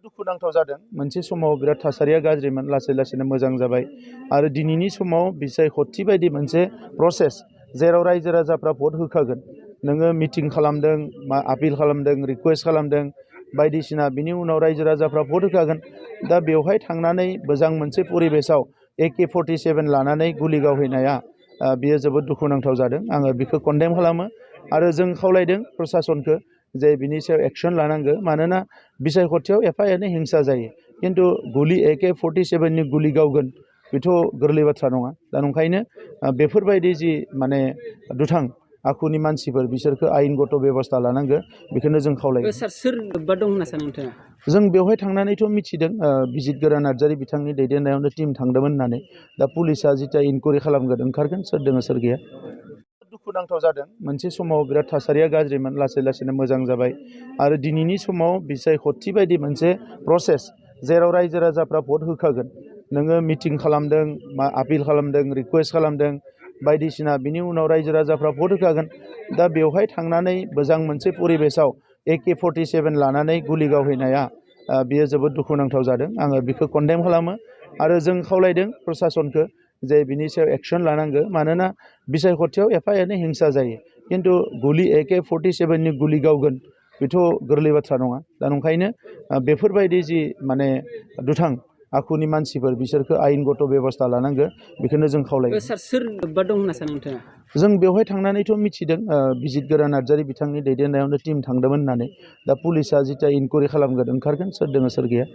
दुखुनांथाव जादों मोनसे समाव बिराद थासारिया गाज्रिमोन लासै लासैनो मोजां जाबाय आरो दिनैनि समाव बिसायख'थि बायदि मोनसे प्रसेस जेराव रायजो राजाफ्रा भट होखागोन नोङो मिटिं खालामदों आपिल खालामदों रिकुवेस्ट खालामदों बायदिसिना बिनि उनाव रायजो राजाफ्रा भट होखागोन दा बेवहाय थांनानै मोजां मोनसे परिबेसाव AK-47 लानानै गुलि गावहैनाया बियो जोबोद दुखुनांथाव जादों आङो बेखौ कन्डेम खालामो आरो जों खावलायदों प्रसासनखौ जे बिनि सायाव एक्सन लानांगौ मानोना बिसायख'थियाव एफा एनै हिंसा जायो खिन्थु गुलि AK-47 नि गुलि गावगोन बेथ' गोरलै बाथ्रा नङा दा नंखायनो बेफोरबायदि जि माने दुथां आखुनि मानसिफोर बिसोरखौ आयेनगत बेबस्था लानांगौ बेखौनो जों खावलायो सार सोर लोब्बा दं होनना सानो नोंथाङा जों बेवहाय थांनानैथ' मिथिदों बिजित गोरा नार्जारि बिथांनि दैदेननायावनो टिम थांदोंमोन होननानै दा पुलिसा जिता इनकुवारि खालामगोन ओंखारगोन सोर दङ सोर गैया दुखुनांथाव जादों मोनसे समाव बिराद थासारिया गाज्रिमोन लासै लासैनो मोजां जाबाय आरो दिनैनि समाव बिसायख'थि बायदि मोनसे प्रसेस जेराव रायजो राजाफ्रा भट होखागोन नोङो मिटिं खालामदों आपिल खालामदों रिकुवेस्ट खालामदों बायदिसिना बिनि उनाव रायजो राजाफ्रा भट होखागोन दा बेवहाय थांनानै मोजां मोनसे परिबेसाव AK-47 लानानै गुलि गावहैनाया बियो जोबोद दुखुनांथाव जादों आङो बेखौ कन्डेम खालामो आरो जों खावलायदों प्रसासनखौ जे बिनि सायाव एक्सन लानांगौ मानोना बिसायख'थियाव एफा एनै हिंसा जायो खिन्थु गुलि AK-47 नि गुलि गावगोन बेथ' गोरलै बाथ्रा नङा दा नंखायनो बेफोरबायदि जि माने दुथां आखुनि मानसिफोर बिसोरखौ आयेनगत बेबस्था लानांगौ बेखौनो जों खावलायो सार सोर लोब्बा दं होनना सानो नोंथाङा जों बेवहाय थांनानैथ' मिथिदों बिजित गोरा नार्जारि बिथांनि दैदेननायावनो टिम थांदोंमोन होननानै दा पुलिसा जिता इनकुवारि खालामगोन ओंखारगोन सोर दङ सोर गैया